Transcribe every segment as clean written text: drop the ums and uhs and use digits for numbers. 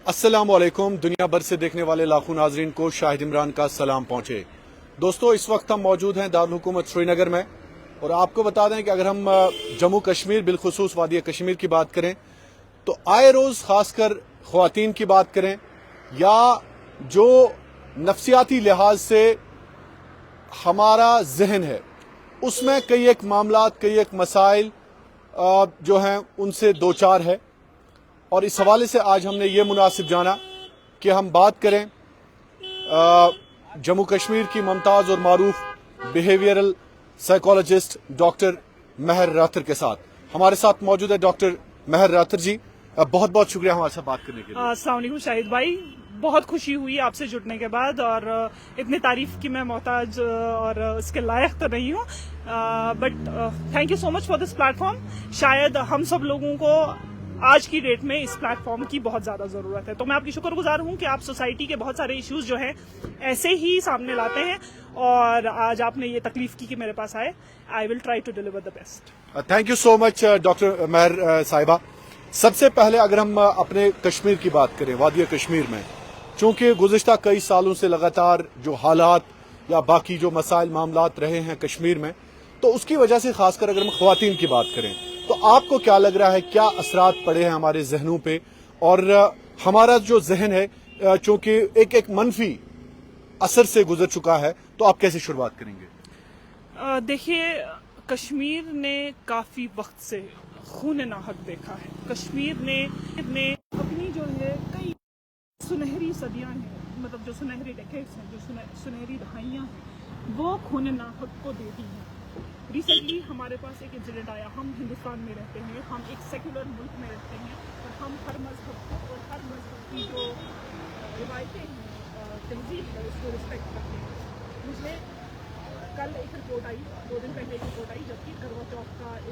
अस्सलामुअलैकुम। दुनिया भर से देखने वाले लाखों नाजरीन को शाहिद इमरान का सलाम पहुंचे। दोस्तों, इस वक्त हम मौजूद हैं दारुल हुकूमत श्रीनगर में और आपको बता दें कि अगर हम जम्मू कश्मीर बिलखुसूस वादी कश्मीर की बात करें तो आए रोज खासकर ख्वातीन की बात करें या जो नफ्सियाती लिहाज से हमारा जहन है उसमें कई एक मामलात कई एक मसाइल जो हैं उनसे दो चार है। और इस हवाले से आज हमने ये मुनासिब जाना कि हम बात करें जम्मू कश्मीर की मुमताज़ और मारूफ बिहेवियरल साइकोलॉजिस्ट डॉक्टर महर राथर के साथ। हमारे साथ मौजूद है डॉक्टर महर राथर जी। बहुत बहुत शुक्रिया हमारे साथ बात करने के लिए। अस्सलाम वालेकुम शाहिद भाई, बहुत खुशी हुई आपसे जुड़ने के बाद और इतनी तारीफ की मैं मोहताज और इसके लायक तो नहीं हूँ, but thank you so much for this platform. शायद हम सब लोगों को आज की डेट में इस प्लेटफॉर्म की बहुत ज्यादा जरूरत है, तो मैं आपकी शुक्रगुजार हूं कि आप सोसाइटी के बहुत सारे इश्यूज जो हैं ऐसे ही सामने लाते हैं और आज आपने ये तकलीफ की कि मेरे पास आए। I will try to deliver the best. Thank you so much doctor Mehar साहिबा। सबसे पहले अगर हम अपने कश्मीर की बात करें, वादी कश्मीर में चूंकि गुज़िश्ता कई सालों से लगातार जो हालात या बाकी जो मसाइल मामलात रहे हैं कश्मीर में, तो उसकी वजह से खासकर अगर हम ख्वातीन की बात करें तो आपको क्या लग रहा है, क्या असरात पड़े हैं हमारे जहनों पे और हमारा जो जहन है चूंकि एक मनफी असर से गुजर चुका है, तो आप कैसे शुरुआत करेंगे? देखिए, कश्मीर ने काफी वक्त से खून नाहक देखा है। कश्मीर ने अपनी जो है कई सुनहरी सदियां हैं, मतलब जो सुनहरी डेकेड्स हैं, जो सुनहरी दहाइयां हैं, वो खून नाहक को दे दी हैं। रिसेंटली हमारे पास एक इंसिडेंट आया। हम हिंदुस्तान में रहते हैं, हम एक सेक्युलर मुल्क में रहते हैं और हम हर मजहब को और हर मजहब की जो रिवायतें हैं, तहजीब है, उसको रिस्पेक्ट करते हैं। मुझे कल एक रिपोर्ट आई, 2 दिन पहले एक रिपोर्ट आई, जबकि करवा चौथ का एक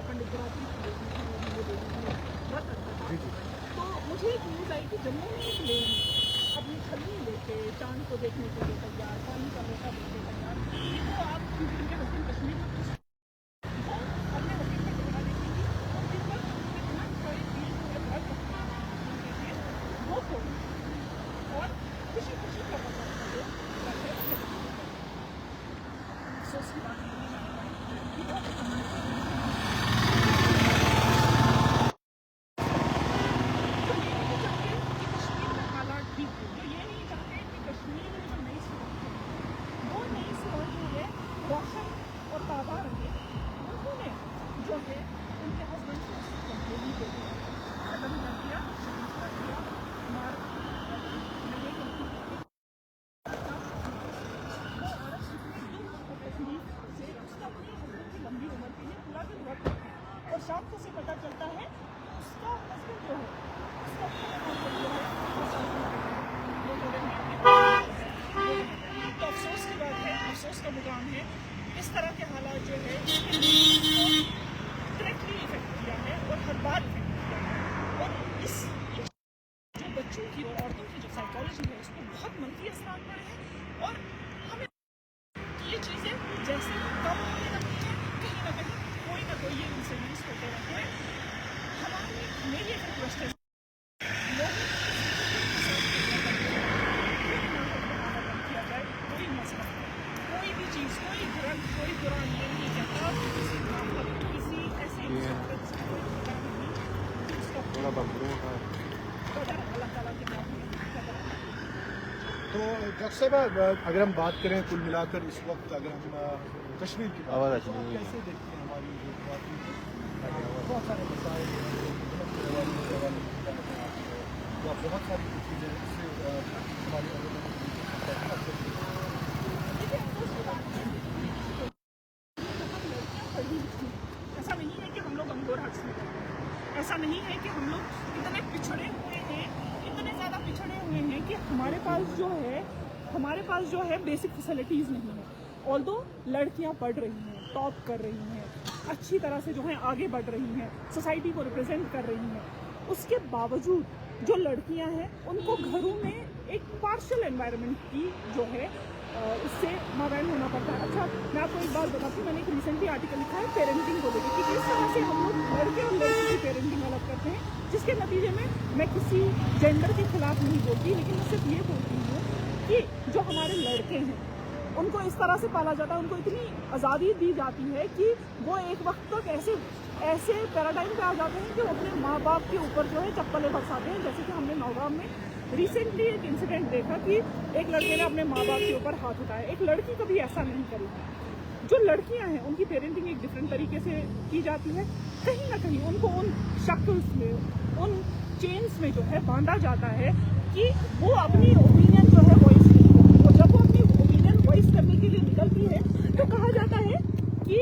पंडित व्रत रखा था, तो मुझे एक न्यूज़ आई कि जम्मू में एक लेडी अपनी छलनी लेके चांद को देखने के लिए तैयार, पानी का लोटा देखने तैयार। तो आप उनके हस्बैंड कश्मीर में वो अपने हस्बैंड का चेहरा देखेंगी और दिन भर कितना सारे फील पूरे घर वो छोड़ी और खुशी खुशी का अफसोस की बात रोशन और ताज़ा रहे। उन्होंने जो है उनके हस्बैंड को कंप्लेन दे दिया, कदम कर दिया, लंबी उम्र के लिए पूरा दिन वर्क करते हैं और शाम को से पता चलता है उसका हस्बैंड जो है तो अफसोस की बात है, अफसोस का मुकाम है। इस तरह के हालात जो है डायरेक्टली इफेक्ट किया है और हर बार इफेक्ट किया है और इस जो बच्चों की और औरतों की जो साइकोलॉजी है उसको बहुत मंफी असरात पड़े हैं और हमें ये चीज़ें जैसे कम होने लगती हैं, कहीं ना कोई ये इंसिडेंट्स होते रहते हैं। हमारी मेरी एक रिक्वेस्ट है, कोई भी चीज़, कोई बुरा ये नहीं कहता, किसी ऐसे तो डॉक्टर साहब, अगर हम बात करें कुल मिलाकर इस वक्त अगर हम कश्मीर की बात करें तो कैसे देखते हैं हमारी जो बहुत सारे मसाइल या बहुत सारी चीज़ें इससे हमारी ऐसा नहीं है कि हम लोग अंगोर हक से, ऐसा नहीं है कि हम लोग इतने पिछड़े हुए हैं, इतने ज़्यादा पिछड़े हुए हैं कि हमारे पास जो है बेसिक फैसिलिटीज़ नहीं है। ऑल्दो लड़कियां पढ़ रही हैं, टॉप कर रही हैं, अच्छी तरह से जो है आगे बढ़ रही हैं, सोसाइटी को रिप्रेजेंट कर रही हैं, उसके बावजूद जो लड़कियां हैं उनको घरों में एक पार्शियल एनवायरनमेंट की जो है उससे मावैन होना पड़ता है। अच्छा, मैं आपको एक बात बताती हूँ, मैंने एक रिसेंटली आर्टिकल लिखा है पेरेंटिंग को लेकर कि किस तरह से हम लोग लड़के और लड़की की पेरेंटिंग अलग करते हैं। जिसके नतीजे में मैं किसी जेंडर के खिलाफ नहीं बोलती, लेकिन मैं सिर्फ ये बोलती हूँ कि जो हमारे लड़के हैं उनको इस तरह से पाला जाता है, उनको इतनी आज़ादी दी जाती है कि वो एक वक्त तक ऐसे पैराडाइम पे आ जाते हैं कि वो अपने माँ बाप के ऊपर जो है चप्पलें बरसाते हैं। जैसे कि हमने नौगाम में रिसेंटली एक इंसिडेंट देखा कि एक लड़के ने अपने माँ बाप के ऊपर हाथ उठाया। एक लड़की कभी ऐसा नहीं करेगी। जो लड़कियां हैं उनकी पेरेंटिंग एक डिफरेंट तरीके से की जाती है। कहीं ना कहीं उनको उन शक्ल्स में, उन चेन्स में जो है बांधा जाता है कि वो अपनी ओपिनियन जो है वॉइस नहीं करती। और जब वो अपनी ओपिनियन वॉइस करने के लिए निकलती है तो कहा जाता है कि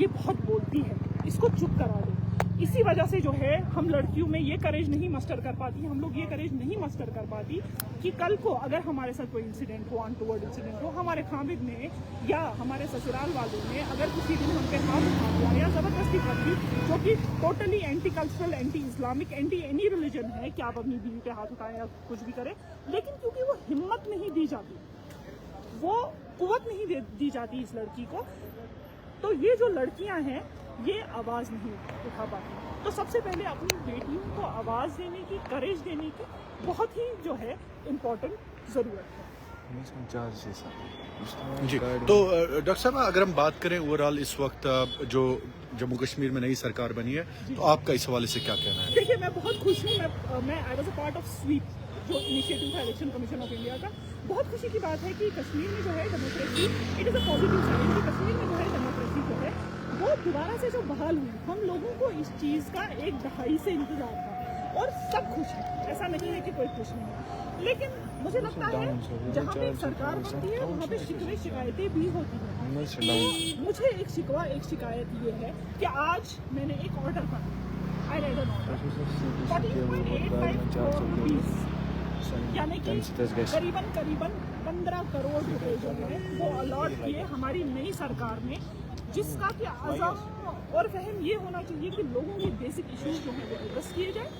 ये बहुत बोलती है, इसको चुप करा दो। इसी वजह से जो है हम लड़कियों में ये करेज नहीं मस्टर कर पाती, हम लोग ये करेज नहीं मस्टर कर पाती कि कल को अगर हमारे साथ कोई इंसिडेंट हो, अनटोवर्ड इंसिडेंट हो, हमारे खामिद ने या हमारे ससुराल वालों ने अगर किसी दिन हम पे हाथ उठा दिया या जबरदस्ती कर दी, जो कि totally anti cultural, anti Islamic, anti any religion है कि आप अपनी बीवी पे हाथ उठाएं या कुछ भी करें, लेकिन क्योंकि वो हिम्मत नहीं दी जाती, वो कुव्वत नहीं दी जाती इस लड़की को, तो ये जो लड़कियां हैं ये आवाज़ नहीं उठा पाती। तो सबसे पहले अपनी बेटियों को आवाज़ देने की, करेज देने की बहुत ही जो है इम्पोर्टेंट ज़रूरत है। जी, तो डॉक्टर साहब अगर हम बात करें ओवरऑल इस वक्त जो जम्मू कश्मीर में नई सरकार बनी है, तो आपका इस हवाले से क्या कहना है? देखिए, मैं बहुत खुश हूँ। मैं I was a part of SVEEP, जो इनिशिएटिव था इलेक्शन कमीशन ऑफ इंडिया का। बहुत खुशी की बात है कि कश्मीर में जो है democracy, it is a positive sign कि कश्मीर में जो है डेमोक्रेसी जो है वो दोबारा से जो बहाल हुई। हम लोगों को इस चीज़ का एक दहाई से इंतजार था और सब खुश हैं, ऐसा नहीं है कि कोई खुश नहीं है। लेकिन मुझे लगता है जहाँ पे सरकार बनती है वहाँ पे शिकवे शिकायतें भी होती हैं। तो मुझे एक शिकायत ये है कि आज मैंने एक ऑर्डर पढ़ा, I read an order 14.85 crore rupees, यानी कि करीबन 15 करोड़ रुपए जो है वो अलॉट किए हमारी नई सरकार ने, जिसका कि आज़म और फहम ये होना चाहिए कि लोगों के बेसिक इश्यूज जो हैं वो एड्रेस किए जाए।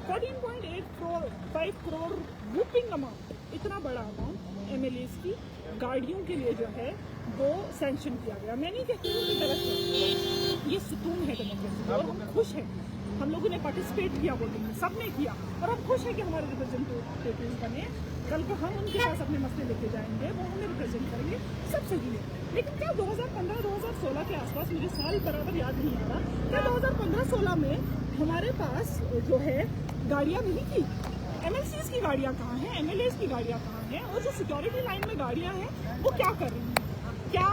14.85 करोड़ वूपिंग अमाउंट, इतना बड़ा अमाउंट एमएलएस की गाड़ियों के लिए जो है वो सैंक्शन किया गया। मैं नहीं कहती हूँ कि गलत है, ये सुकून है डेमोक्रेसी और हम खुश हैं। हम लोगों ने पार्टिसिपेट किया वोटिंग में, सब ने किया, और हम खुश हैं कि हमारे रिप्रेजेंटेटिव बने। कल को हम उनके पास अपने मसले लेके जाएंगे, वो हमें रिप्रेजेंट करेंगे, सब सही है। लेकिन क्या 2015-2016 के आसपास, मुझे साल बराबर याद नहीं आ रहा, क्या 2015-16 में हमारे पास जो है गाड़ियाँ नहीं थी? एमएलसीज की गाड़ियाँ कहाँ हैं, एमएलएस की गाड़ियाँ कहाँ हैं? और जो सिक्योरिटी लाइन में गाड़ियाँ हैं वो क्या कर रही हैं? क्या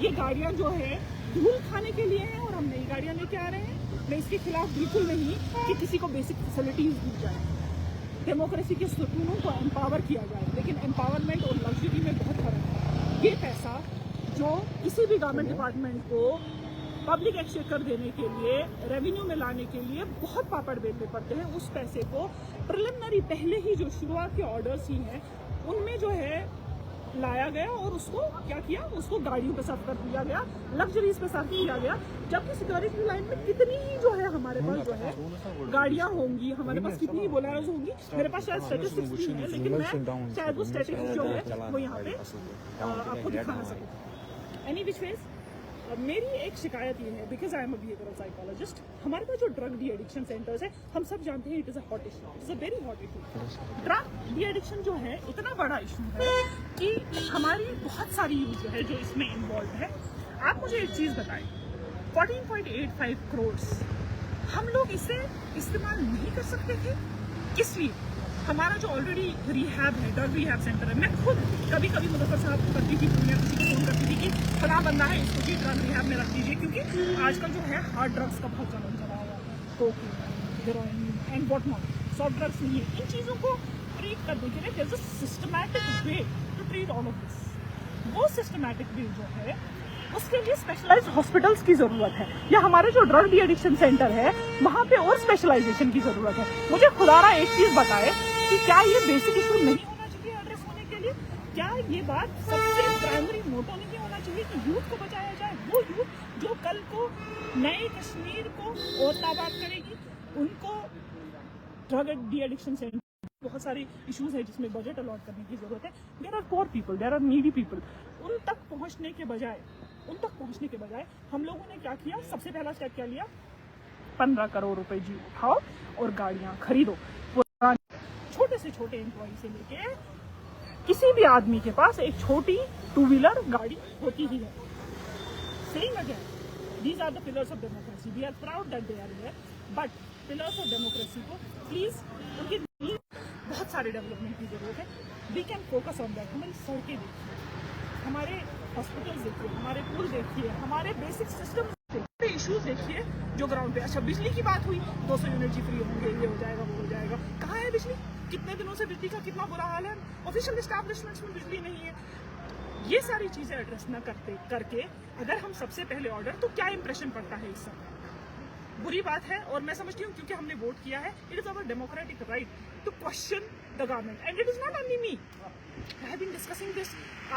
ये गाड़ियाँ जो है धूल खाने के लिए हैं और हम नई गाड़ियाँ लेके आ रहे हैं? मैं इसके खिलाफ बिल्कुल नहीं कि किसी को बेसिक फैसिलिटीज दी जाए, डेमोक्रेसी के सुकूनों को एम्पावर किया जाए, लेकिन एम्पावरमेंट और लग्जरी में बहुत फर्क है। ये पैसा जो किसी भी गवर्नमेंट डिपार्टमेंट को पब्लिक एक्सचेकर देने के लिए, रेवेन्यू में लाने के लिए बहुत पापड़ बेलने पड़ते हैं, उस पैसे को प्रिलिमिनरी पहले ही जो शुरुआत के ऑर्डर्स ही हैं उनमें जो है लाया गया और उसको क्या किया, उसको गाड़ियों पे सर्व कर दिया गया, लग्जरीज पे सर्व किया गया। जबकि सिक्योरिटी लाइन में कितनी ही जो है हमारे पास जो है गाड़ियाँ होंगी, हमारे पास कितनी बोलेरोज होंगी, मेरे पास शायद स्टैटिस्टिक्स नहीं है, लेकिन मैं शायद वो स्टैटिस्टिक्स जो है वो यहाँ पे आपको दिखा ना सकूँ। एनी विच वेज मेरी एक शिकायत ये है, because I am a behavioural psychologist, हमारे पास जो ड्रग डी एडिक्शन सेंटर्स है, हम सब जानते हैं it is a hot issue, it is a very hot issue. Drug de addiction जो है इतना बड़ा इशू है कि हमारी बहुत सारी यूथ जो है जो इसमें इन्वॉल्व है। आप मुझे एक चीज़ बताएं, 14.85 करोड़ हम लोग इसे इस्तेमाल नहीं कर सकते थे? किस लिए? हमारा जो ऑलरेडी रिहैब है, ड्रग रिहैब सेंटर है, मैं खुद कभी कभी मुजफ्फर साहब को करती थी, दुनिया किसी को फोन करती थी कि फला बंदा है, इसको भी ड्रग रिहैब में रख दीजिए, क्योंकि आजकल जो है हार्ड ड्रग्स का बहुत चलन चला हुआ है, cocaine, heroin and what not, soft drugs नहीं है। इन चीज़ों को ट्रीट करने के लिए there is a systematic way to treat all of this. वो सिस्टमैटिक वे जो है उसके लिए स्पेशलाइज्ड हॉस्पिटल्स की ज़रूरत है, या हमारे जो ड्रग डी एडिक्शन सेंटर है वहाँ पे और स्पेशलाइजेशन की ज़रूरत है। मुझे खुदारा एक चीज़ बताए कि क्या ये बेसिक इशू नहीं होना चाहिए एड्रेस होने के लिए? क्या ये बात सबसे प्राइमरी मोटो नहीं होना चाहिए कि यूथ को बचाया जाए? वो यूथ जो कल को नए कश्मीर को और ताबाद करेगी, उनको ड्रग डी एडिक्शन सेंटर, बहुत सारे इश्यूज है जिसमें बजट अलॉट करने की जरूरत है। There are poor people, there are needy people, उन तक पहुंचने के बजाय हम लोगों ने क्या किया? सबसे पहला स्टेप क्या लिया? 15 करोड़ रुपए जी उठाओ और गाड़ियां खरीदो। पुराने छोटे से छोटे एम्प्लॉय से लेके किसी भी आदमी के पास एक छोटी 2 व्हीलर गाड़ी होती ही है। Saying again, these are the pillars of democracy. We are proud that they are here, but pillars of democracy को प्लीज उनके बहुत सारे डेवलपमेंट की जरूरत है। We can focus on that. हमारी सड़कें देखिए, हमारे हॉस्पिटल्स देखिए, हमारे पुल देखिए, हमारे बेसिक सिस्टम देखिए, इश्यूज देखिए जो ग्राउंड पे। अच्छा, बिजली की बात हुई, 200 यूनिट जी फ्री होंगे, ये हो जाएगा, वो हो जाएगा। कहाँ है बिजली? कितने दिनों से बिजली का कितना बुरा हाल है। ऑफिशियल एस्टैब्लिशमेंट्स में बिजली नहीं है। ये सारी चीजें एड्रेस न करके अगर हम सबसे पहले ऑर्डर, तो क्या इंप्रेशन पड़ता है इस सब? बुरी बात है। और मैं समझती हूँ क्योंकि हमने वोट किया है, it is our democratic right to question the government and it is not only me. I have been discussing this.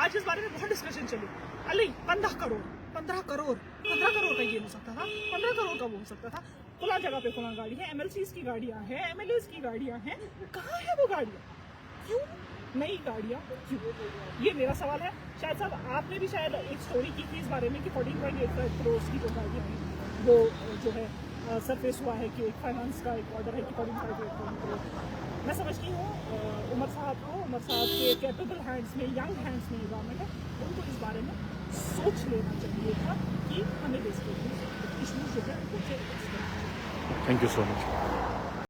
आज इस बारे में बहुत डिस्कशन चली। अली 15 करोड़ का ये हो सकता था, 15 करोड़ का वो हो सकता था। खुला जगह पे खुला गाड़ी है, MLCs की गाड़ियां हैं, MLAs की गाड़ियां हैं। कहाँ है वो गाड़ियां? क्यों नई गाड़ियां क्यों? ये मेरा सवाल है। शायद साहब आपने भी शायद एक स्टोरी की थी इस बारे में कि 14.85 करोड़ की जो गाड़ियां हैं वो जो है सरफेस हुआ है कि एक फाइनेंस का एक ऑर्डर है कि 14.85 करोड़। मैं समझती हूँ उमर साहब के कैपेबल हैंड्स में, यंग हैंड्स में गवर्नमेंट है, उनको इस बारे में सोच लेना चाहिए था कि हमें बेसिकली इश्यूज जो है उनसे। Thank you so much.